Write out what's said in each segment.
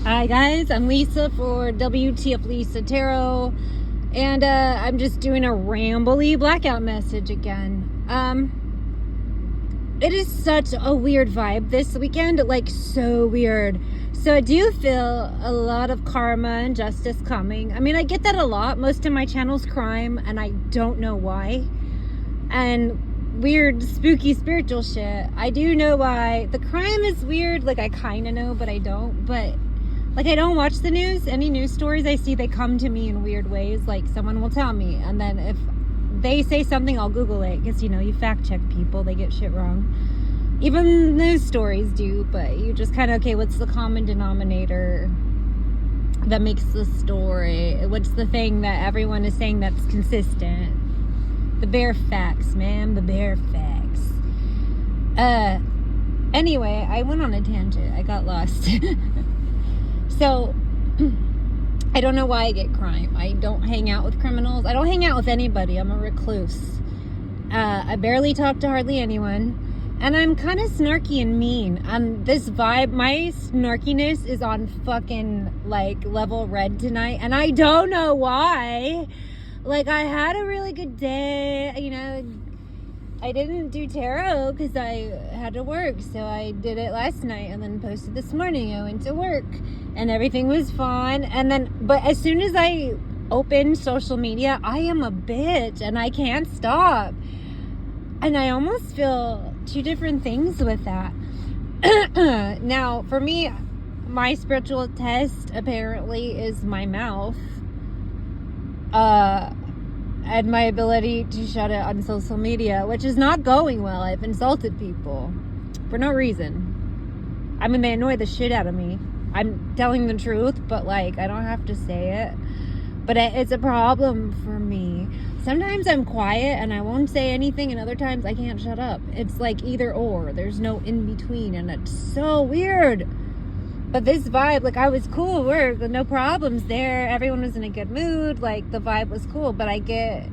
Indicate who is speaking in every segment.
Speaker 1: Hi guys, I'm Lisa for wtfLisaTarot, and I'm just doing a rambly blackout message again. It is such a weird vibe this weekend, like so weird. So I do feel a lot of karma and justice coming. I mean, I get that a lot. Most of my channel's crime, and I don't know why. And weird, spooky, spiritual shit. I do know why. The crime is weird, like I kind of know, but I don't. But like, I don't watch the news. Any news stories I see, they come to me in weird ways. Like, someone will tell me. And then if they say something, I'll Google it. Because, you know, you fact check people. They get shit wrong. Even news stories do. But you just kind of, okay, what's the common denominator that makes the story? What's the thing that everyone is saying that's consistent? The bare facts, man. The bare facts. Anyway, I went on a tangent. I got lost. So, I don't know why I get crime. I don't hang out with criminals. I don't hang out with anybody. I'm a recluse. I barely talk to hardly anyone. And I'm kind of snarky and mean. This vibe, my snarkiness is on fucking, like, level red tonight. And I don't know why. Like, I had a really good day, you know. I didn't do tarot because I had to work, so I did it last night and then posted this morning. I went to work and everything was fine. And then, but as soon as I open social media, I am a bitch and I can't stop. And I almost feel two different things with that. Now, for me, my spiritual test apparently is my mouth. And my ability to shut it on social media, which is not going well. I've insulted people for no reason. I mean, they annoy the shit out of me. I'm telling the truth, but like, I don't have to say it. But it's a problem for me. Sometimes I'm quiet and I won't say anything, and other times I can't shut up. It's like either or. There's no in between, and it's so weird. But this vibe, like, I was cool at work, no problems there. Everyone was in a good mood. Like, the vibe was cool. But I get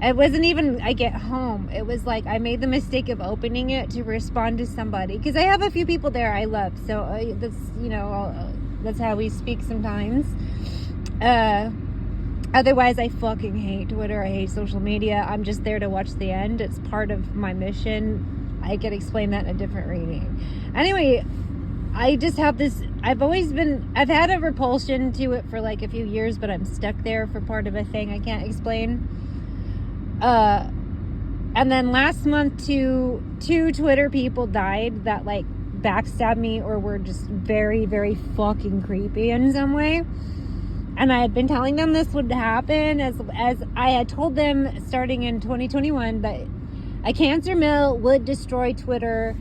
Speaker 1: home. It was like I made the mistake of opening it to respond to somebody. Because I have a few people there I love. So, that's, you know, that's how we speak sometimes. Otherwise, I fucking hate Twitter. I hate social media. I'm just there to watch the end. It's part of my mission. I could explain that in a different reading. Anyway, I just have this, I've had a repulsion to it for like a few years, but I'm stuck there for part of a thing I can't explain. And then last month, two Twitter people died that like backstabbed me or were just very, very fucking creepy in some way. And I had been telling them this would happen as I had told them starting in 2021 that a cancer mill would destroy Twitter.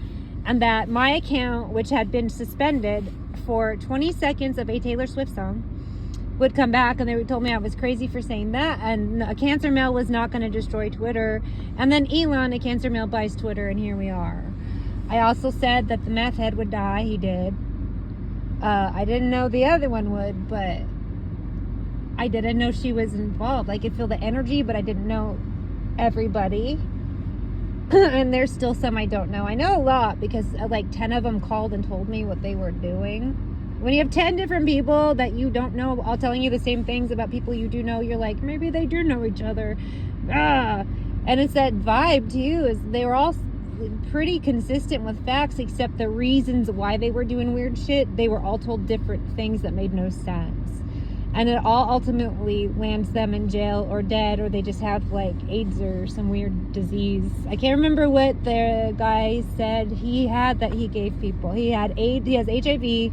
Speaker 1: And that my account, which had been suspended for 20 seconds of a Taylor Swift song, would come back. And they told me I was crazy for saying that. And a cancer mill was not going to destroy Twitter. And then Elon, a cancer mill, buys Twitter. And here we are. I also said that the meth head would die. He did. I didn't know the other one would, but I didn't know she was involved. I could feel the energy, but I didn't know everybody. And there's still some I don't know. I know a lot because like 10 of them called and told me what they were doing. When you have 10 different people that you don't know all telling you the same things about people you do know, you're like, maybe they do know each other. And it's that vibe too, is they were all pretty consistent with facts, except the reasons why they were doing weird shit. They were all told different things that made no sense. And it all ultimately lands them in jail or dead, or they just have like AIDS or some weird disease. I can't remember what the guy said he had that he gave people. He had AIDS, he has HIV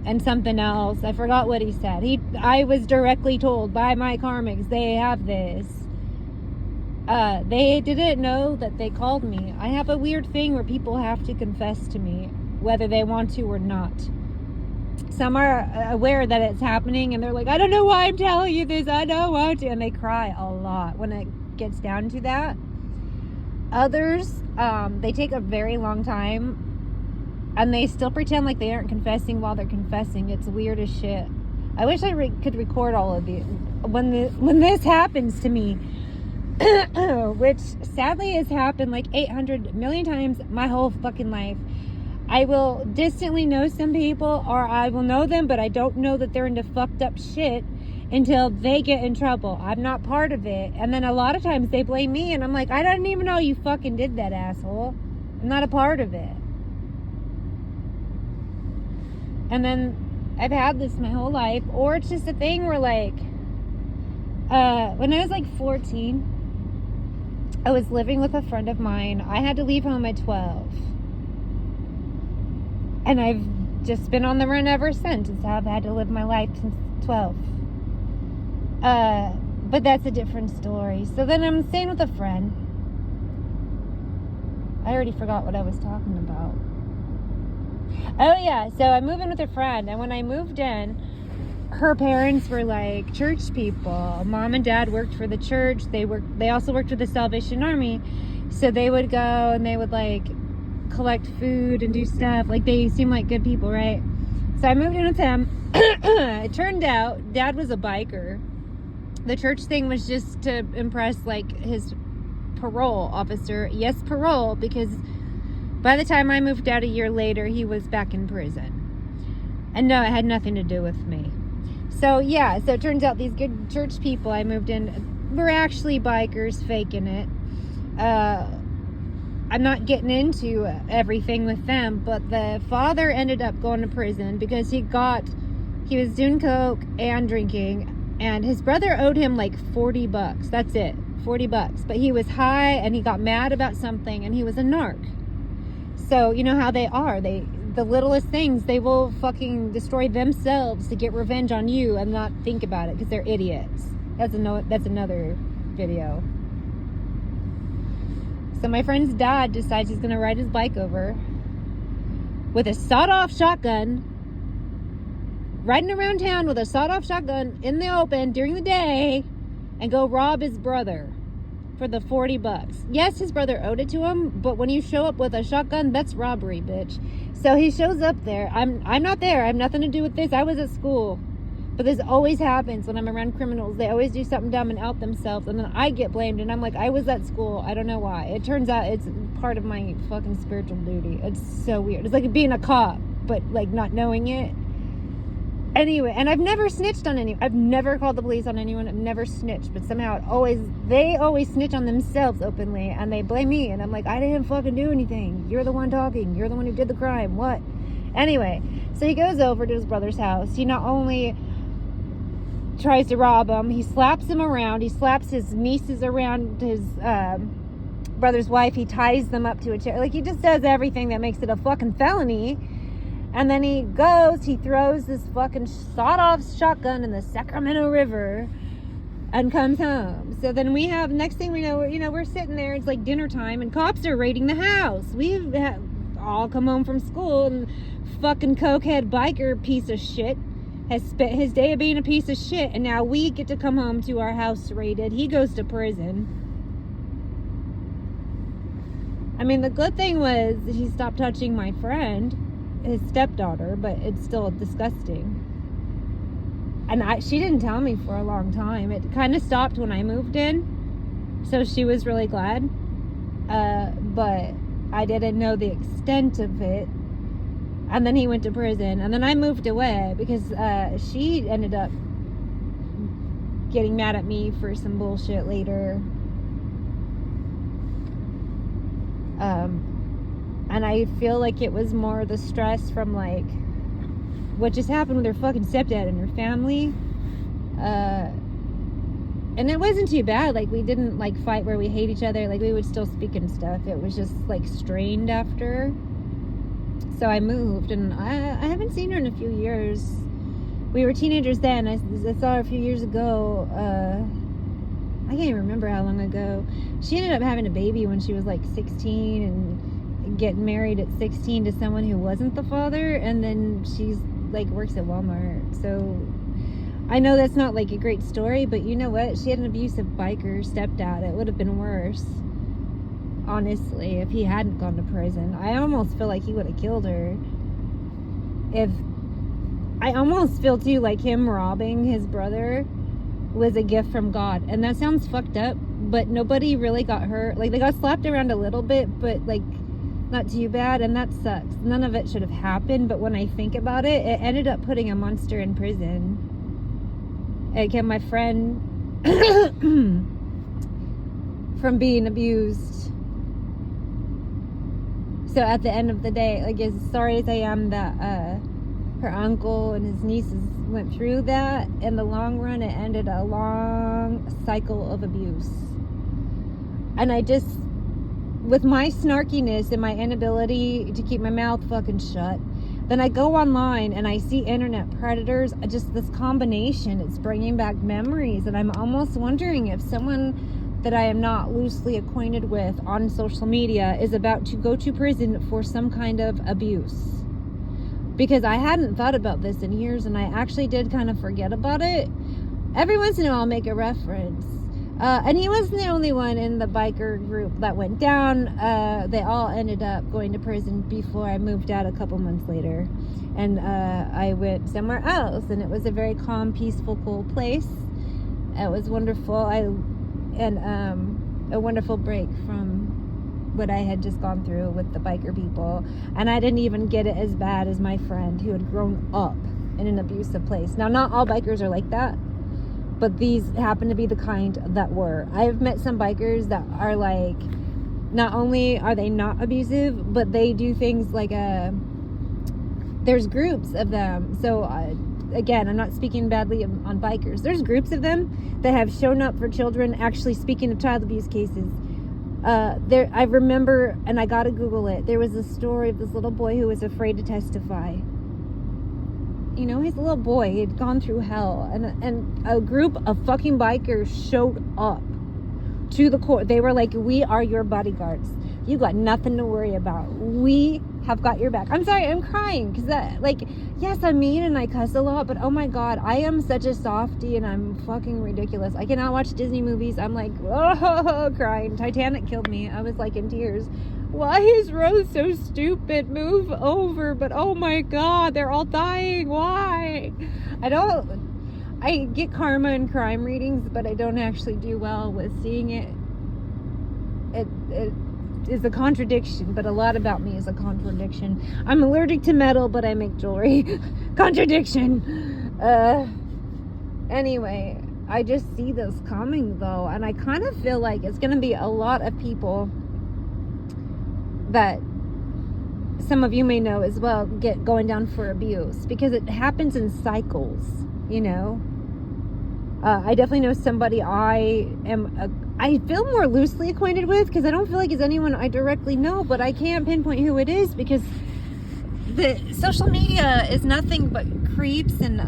Speaker 1: and something else. I forgot what he said. I was directly told by my karmics, they have this. They didn't know that they called me. I have a weird thing where people have to confess to me, whether they want to or not. Some are aware that it's happening and they're like, I don't know why I'm telling you this. I don't want to. And they cry a lot when it gets down to that. Others, they take a very long time and they still pretend like they aren't confessing while they're confessing. It's weird as shit. I wish I could record all of you when this happens to me, which sadly has happened like 800 million times my whole fucking life. I will distantly know some people, or I will know them, but I don't know that they're into fucked up shit until they get in trouble. I'm not part of it. And then a lot of times they blame me, and I'm like, I didn't even know you fucking did that, asshole. I'm not a part of it. And then I've had this my whole life. Or it's just a thing where, like, when I was like 14, I was living with a friend of mine. I had to leave home at 12. And I've just been on the run ever since. It's how I've had to live my life since 12. But that's a different story. So then I'm staying with a friend. I already forgot what I was talking about. Oh yeah, so I moved in with a friend. And when I moved in, her parents were like church people. Mom and dad worked for the church. They also worked for the Salvation Army. So they would go and they would like collect food and do stuff. Like, they seem like good people, right? So I moved in with them. It turned out dad was a biker. The church thing was just to impress like his parole officer. Yes, parole, because by the time I moved out a year later, he was back in prison. And no, it had nothing to do with me. So yeah, so it turns out these good church people I moved in were actually bikers faking it. I'm not getting into everything with them, but the father ended up going to prison because he was doing coke and drinking, and his brother owed him like $40. That's it, $40. But he was high and he got mad about something, and he was a narc. So you know how they are. The littlest things, they will fucking destroy themselves to get revenge on you and not think about it because they're idiots. That's another video. So my friend's dad decides he's going to ride his bike over with a sawed-off shotgun, riding around town with a sawed-off shotgun in the open during the day, and go rob his brother for the $40. Yes, his brother owed it to him, but when you show up with a shotgun, that's robbery, bitch. So he shows up there. I'm not there. I have nothing to do with this. I was at school. But this always happens when I'm around criminals. They always do something dumb and out themselves, and then I get blamed, and I'm like, I was at school. I don't know why. It turns out it's part of my fucking spiritual duty. It's so weird. It's like being a cop, but like not knowing it. Anyway, and I've never snitched on anyone. I've never called the police on anyone. I've never snitched, but somehow they always snitch on themselves openly, and they blame me, and I'm like, I didn't fucking do anything. You're the one talking. You're the one who did the crime. What? Anyway, so he goes over to his brother's house. He not only tries to rob him, he slaps him around. He slaps his nieces around his brother's wife. He ties them up to a chair. Like, he just does everything that makes it a fucking felony. And then he throws this fucking sawed-off shotgun in the Sacramento River and comes home. So then next thing we know, we're sitting there, it's like dinner time, and cops are raiding the house. We've all come home from school, and fucking cokehead biker piece of shit has spent his day of being a piece of shit, and now we get to come home to our house raided. He goes to prison. I mean, the good thing was he stopped touching my friend, his stepdaughter, but it's still disgusting. And she didn't tell me for a long time. It kind of stopped when I moved in, so she was really glad. But I didn't know the extent of it. And then he went to prison, and then I moved away because she ended up getting mad at me for some bullshit later. And I feel like it was more the stress from like what just happened with her fucking stepdad and her family. And it wasn't too bad. Like, we didn't like fight where we hate each other. Like, we would still speak and stuff. It was just like strained after. So I moved, and I haven't seen her in a few years. We were teenagers then. I saw her a few years ago. I can't even remember how long ago. She ended up having a baby when she was like 16 and getting married at 16 to someone who wasn't the father. And then she's like works at Walmart. So I know that's not like a great story, but you know what? She had an abusive biker stepdad. It would have been worse, honestly, if he hadn't gone to prison. I almost feel like he would have killed her. I almost feel too like him robbing his brother was a gift from God. And that sounds fucked up, but nobody really got hurt. Like, they got slapped around a little bit, but like not too bad, and that sucks. None of it should have happened, but when I think about it, it ended up putting a monster in prison. It kept my friend from being abused. So at the end of the day, like, as sorry as I am that her uncle and his nieces went through that, in the long run, it ended a long cycle of abuse. And I just, with my snarkiness and my inability to keep my mouth fucking shut, then I go online and I see internet predators. Just this combination, it's bringing back memories, and I'm almost wondering if someone that I am not loosely acquainted with on social media is about to go to prison for some kind of abuse. Because I hadn't thought about this in years, and I actually did kind of forget about it. Every once in a while I'll make a reference. And he wasn't the only one in the biker group that went down. They all ended up going to prison before I moved out a couple months later. And I went somewhere else, and it was a very calm, peaceful, cool place. It was wonderful. A wonderful break from what I had just gone through with the biker people. And I didn't even get it as bad as my friend who had grown up in an abusive place. Now, not all bikers are like that, but these happen to be the kind that were. I've met some bikers that are like, not only are they not abusive, but they do things like, there's groups of them. So again, I'm not speaking badly on bikers. There's groups of them that have shown up for children. Actually, speaking of child abuse cases, I remember, and I gotta Google it, there was a story of this little boy who was afraid to testify. You know, he's a little boy. He had gone through hell. And a group of fucking bikers showed up to the court. They were like, we are your bodyguards. You got nothing to worry about. We have got your back. I'm sorry, I'm crying. Because that, like, yes, I'm mean and I cuss a lot. But oh my God, I am such a softie and I'm fucking ridiculous. I cannot watch Disney movies. I'm like, oh, crying. Titanic killed me. I was like in tears. Why is Rose so stupid? Move over. But oh my God, they're all dying. Why? I get karma and crime readings, but I don't actually do well with seeing it. It is a contradiction, but a lot about me is a contradiction. I'm allergic to metal, but I make jewelry. Contradiction. Anyway, I just see this coming though, and I kind of feel like it's going to be a lot of people that some of you may know as well going down for abuse, because it happens in cycles, you know. I definitely know somebody I feel more loosely acquainted with, because I don't feel like it's anyone I directly know, but I can't pinpoint who it is because the social media is nothing but creeps and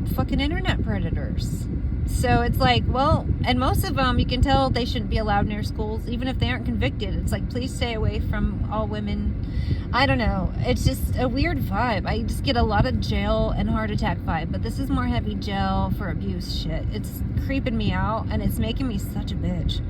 Speaker 1: fucking internet predators. So it's like, well, and most of them, you can tell they shouldn't be allowed near schools, even if they aren't convicted. It's like, please stay away from all women. I don't know. It's just a weird vibe. I just get a lot of jail and heart attack vibe, but this is more heavy jail for abuse shit. It's creeping me out, and it's making me such a bitch.